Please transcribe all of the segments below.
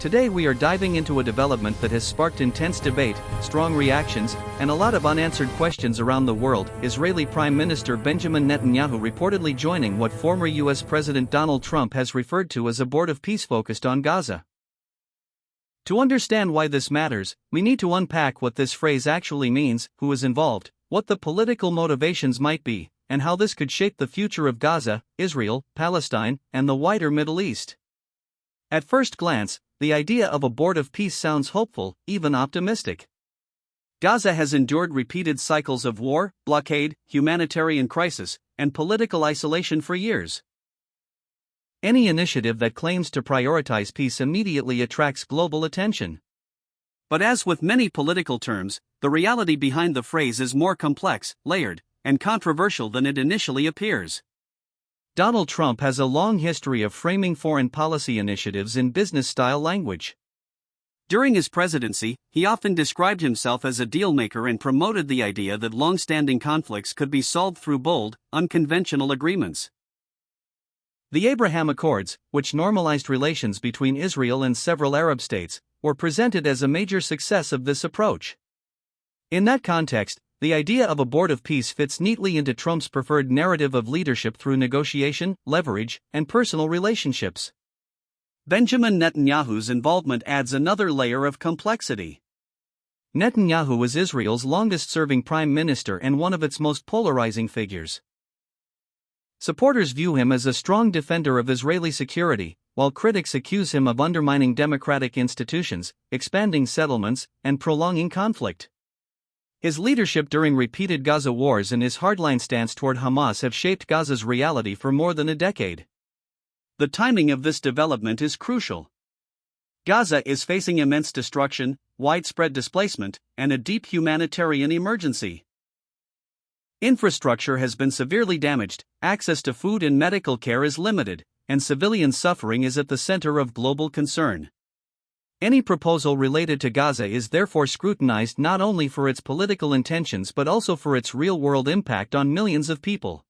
Today we are diving into a development that has sparked intense debate, strong reactions, and a lot of unanswered questions around the world. Israeli Prime Minister Benjamin Netanyahu reportedly joining what former US President Donald Trump has referred to as a board of peace focused on Gaza. To understand why this matters, we need to unpack what this phrase actually means, who is involved, what the political motivations might be, and how this could shape the future of Gaza, Israel, Palestine, and the wider Middle East. At first glance, the idea of a board of peace sounds hopeful, even optimistic. Gaza has endured repeated cycles of war, blockade, humanitarian crisis, and political isolation for years. Any initiative that claims to prioritize peace immediately attracts global attention. But as with many political terms, the reality behind the phrase is more complex, layered, and controversial than it initially appears. Donald Trump has a long history of framing foreign policy initiatives in business-style language. During his presidency, he often described himself as a deal-maker and promoted the idea that long-standing conflicts could be solved through bold, unconventional agreements. The Abraham Accords, which normalized relations between Israel and several Arab states, were presented as a major success of this approach. In that context, the idea of a board of peace fits neatly into Trump's preferred narrative of leadership through negotiation, leverage, and personal relationships. Benjamin Netanyahu's involvement adds another layer of complexity. Netanyahu is Israel's longest-serving prime minister and one of its most polarizing figures. Supporters view him as a strong defender of Israeli security, while critics accuse him of undermining democratic institutions, expanding settlements, and prolonging conflict. His leadership during repeated Gaza wars and his hardline stance toward Hamas have shaped Gaza's reality for more than a decade. The timing of this development is crucial. Gaza is facing immense destruction, widespread displacement, and a deep humanitarian emergency. Infrastructure has been severely damaged, access to food and medical care is limited, and civilian suffering is at the center of global concern. Any proposal related to Gaza is therefore scrutinized not only for its political intentions but also for its real-world impact on millions of people.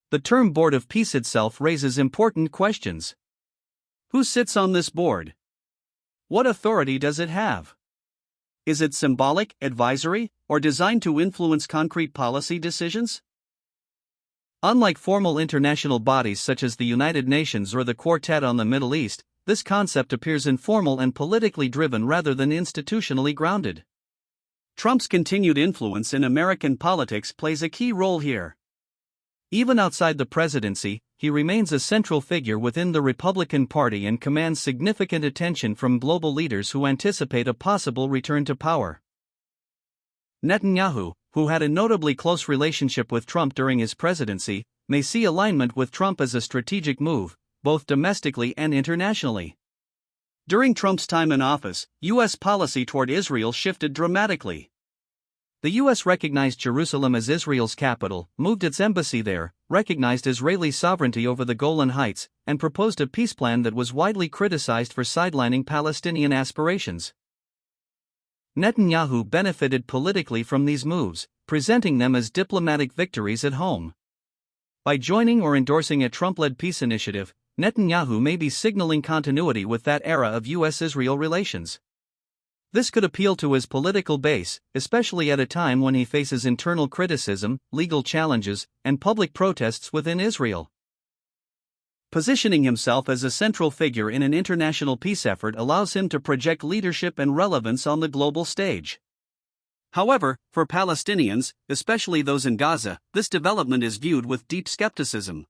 The term Board of Peace itself raises important questions. Who sits on this board? What authority does it have? Is it symbolic, advisory, or designed to influence concrete policy decisions? Unlike formal international bodies such as the United Nations or the Quartet on the Middle East, this concept appears informal and politically driven rather than institutionally grounded. Trump's continued influence in American politics plays a key role here. Even outside the presidency, he remains a central figure within the Republican Party and commands significant attention from global leaders who anticipate a possible return to power. Netanyahu, who had a notably close relationship with Trump during his presidency, may see alignment with Trump as a strategic move, both domestically and internationally. During Trump's time in office, U.S. policy toward Israel shifted dramatically. The U.S. recognized Jerusalem as Israel's capital, moved its embassy there, recognized Israeli sovereignty over the Golan Heights, and proposed a peace plan that was widely criticized for sidelining Palestinian aspirations. Netanyahu benefited politically from these moves, presenting them as diplomatic victories at home. By joining or endorsing a Trump-led peace initiative, Netanyahu may be signaling continuity with that era of U.S.-Israel relations. This could appeal to his political base, especially at a time when he faces internal criticism, legal challenges, and public protests within Israel. Positioning himself as a central figure in an international peace effort allows him to project leadership and relevance on the global stage. However, for Palestinians, especially those in Gaza, this development is viewed with deep skepticism.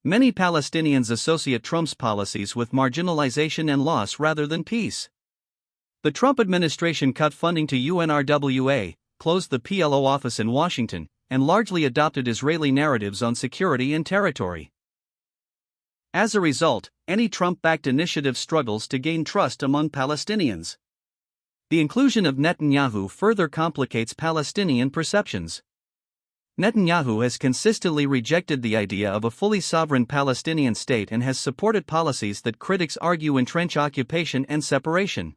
Many Palestinians associate Trump's policies with marginalization and loss rather than peace. The Trump administration cut funding to UNRWA, closed the PLO office in Washington, and largely adopted Israeli narratives on security and territory. As a result, any Trump-backed initiative struggles to gain trust among Palestinians. The inclusion of Netanyahu further complicates Palestinian perceptions. Netanyahu has consistently rejected the idea of a fully sovereign Palestinian state and has supported policies that critics argue entrench occupation and separation.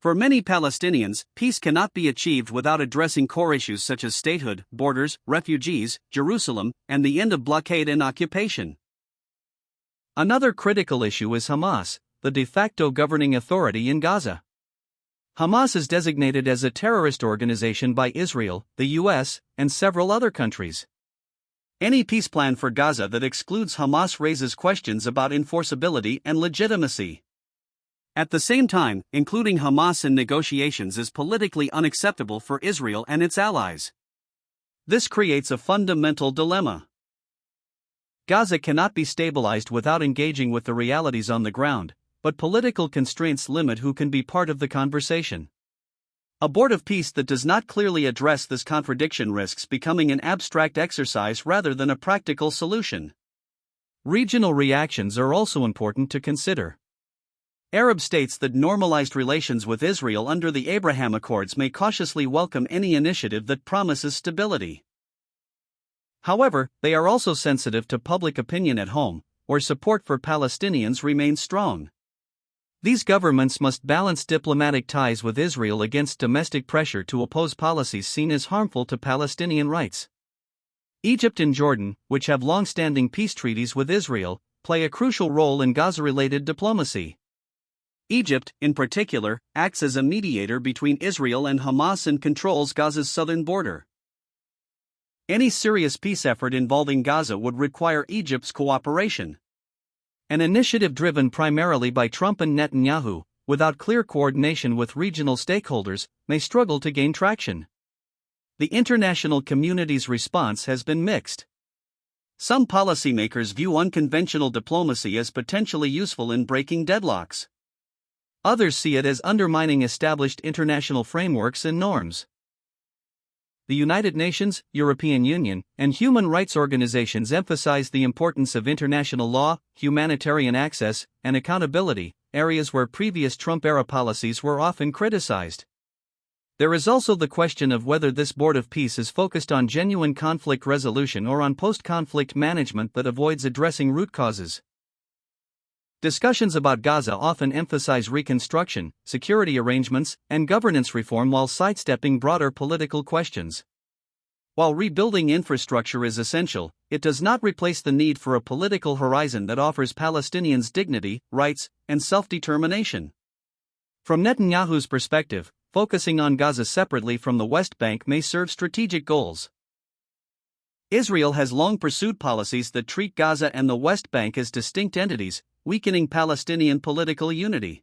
For many Palestinians, peace cannot be achieved without addressing core issues such as statehood, borders, refugees, Jerusalem, and the end of blockade and occupation. Another critical issue is Hamas, the de facto governing authority in Gaza. Hamas is designated as a terrorist organization by Israel, the US, and several other countries. Any peace plan for Gaza that excludes Hamas raises questions about enforceability and legitimacy. At the same time, including Hamas in negotiations is politically unacceptable for Israel and its allies. This creates a fundamental dilemma. Gaza cannot be stabilized without engaging with the realities on the ground, but political constraints limit who can be part of the conversation. A board of peace that does not clearly address this contradiction risks becoming an abstract exercise rather than a practical solution. Regional reactions are also important to consider. Arab states that normalized relations with Israel under the Abraham Accords may cautiously welcome any initiative that promises stability. However, they are also sensitive to public opinion at home, where support for Palestinians remains strong. These governments must balance diplomatic ties with Israel against domestic pressure to oppose policies seen as harmful to Palestinian rights. Egypt and Jordan, which have long-standing peace treaties with Israel, play a crucial role in Gaza-related diplomacy. Egypt, in particular, acts as a mediator between Israel and Hamas and controls Gaza's southern border. Any serious peace effort involving Gaza would require Egypt's cooperation. An initiative driven primarily by Trump and Netanyahu, without clear coordination with regional stakeholders, may struggle to gain traction. The international community's response has been mixed. Some policymakers view unconventional diplomacy as potentially useful in breaking deadlocks. Others see it as undermining established international frameworks and norms. The United Nations, European Union, and human rights organizations emphasize the importance of international law, humanitarian access, and accountability, areas where previous Trump-era policies were often criticized. There is also the question of whether this Board of Peace is focused on genuine conflict resolution or on post-conflict management that avoids addressing root causes. Discussions about Gaza often emphasize reconstruction, security arrangements, and governance reform while sidestepping broader political questions. While rebuilding infrastructure is essential, it does not replace the need for a political horizon that offers Palestinians dignity, rights, and self-determination. From Netanyahu's perspective, focusing on Gaza separately from the West Bank may serve strategic goals. Israel has long pursued policies that treat Gaza and the West Bank as distinct entities, weakening Palestinian political unity.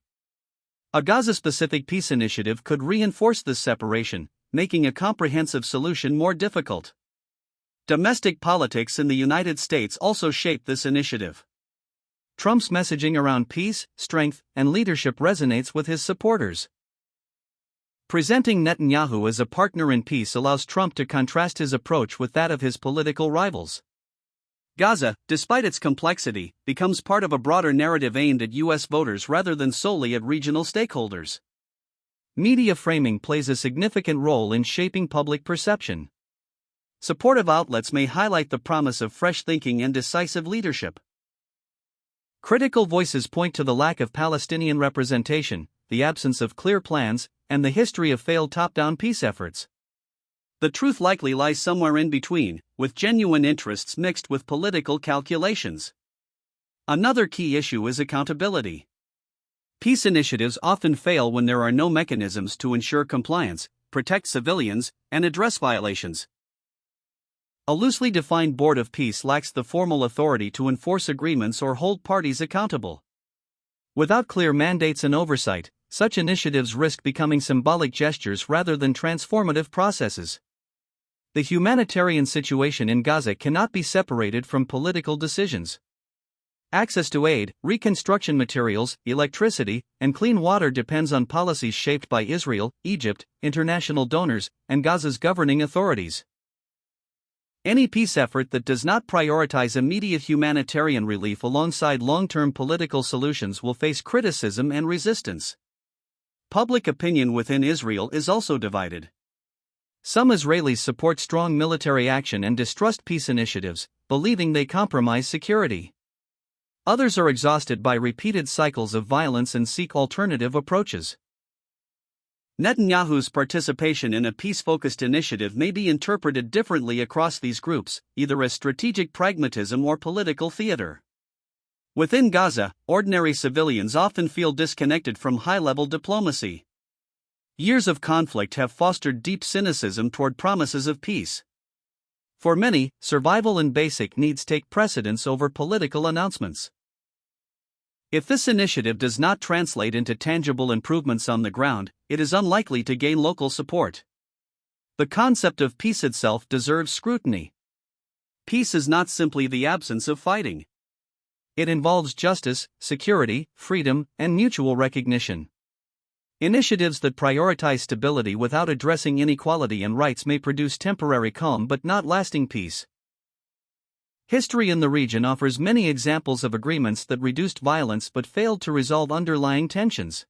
A Gaza-specific peace initiative could reinforce this separation, making a comprehensive solution more difficult. Domestic politics in the United States also shape this initiative. Trump's messaging around peace, strength, and leadership resonates with his supporters. Presenting Netanyahu as a partner in peace allows Trump to contrast his approach with that of his political rivals. Gaza, despite its complexity, becomes part of a broader narrative aimed at U.S. voters rather than solely at regional stakeholders. Media framing plays a significant role in shaping public perception. Supportive outlets may highlight the promise of fresh thinking and decisive leadership. Critical voices point to the lack of Palestinian representation, the absence of clear plans, and the history of failed top-down peace efforts. The truth likely lies somewhere in between, with genuine interests mixed with political calculations. Another key issue is accountability. Peace initiatives often fail when there are no mechanisms to ensure compliance, protect civilians, and address violations. A loosely defined Board of Peace lacks the formal authority to enforce agreements or hold parties accountable. Without clear mandates and oversight, such initiatives risk becoming symbolic gestures rather than transformative processes. The humanitarian situation in Gaza cannot be separated from political decisions. Access to aid, reconstruction materials, electricity, and clean water depends on policies shaped by Israel, Egypt, international donors, and Gaza's governing authorities. Any peace effort that does not prioritize immediate humanitarian relief alongside long-term political solutions will face criticism and resistance. Public opinion within Israel is also divided. Some Israelis support strong military action and distrust peace initiatives, believing they compromise security. Others are exhausted by repeated cycles of violence and seek alternative approaches. Netanyahu's participation in a peace-focused initiative may be interpreted differently across these groups, either as strategic pragmatism or political theater. Within Gaza, ordinary civilians often feel disconnected from high-level diplomacy. Years of conflict have fostered deep cynicism toward promises of peace. For many, survival and basic needs take precedence over political announcements. If this initiative does not translate into tangible improvements on the ground, it is unlikely to gain local support. The concept of peace itself deserves scrutiny. Peace is not simply the absence of fighting. It involves justice, security, freedom, and mutual recognition. Initiatives that prioritize stability without addressing inequality and rights may produce temporary calm but not lasting peace. History in the region offers many examples of agreements that reduced violence but failed to resolve underlying tensions.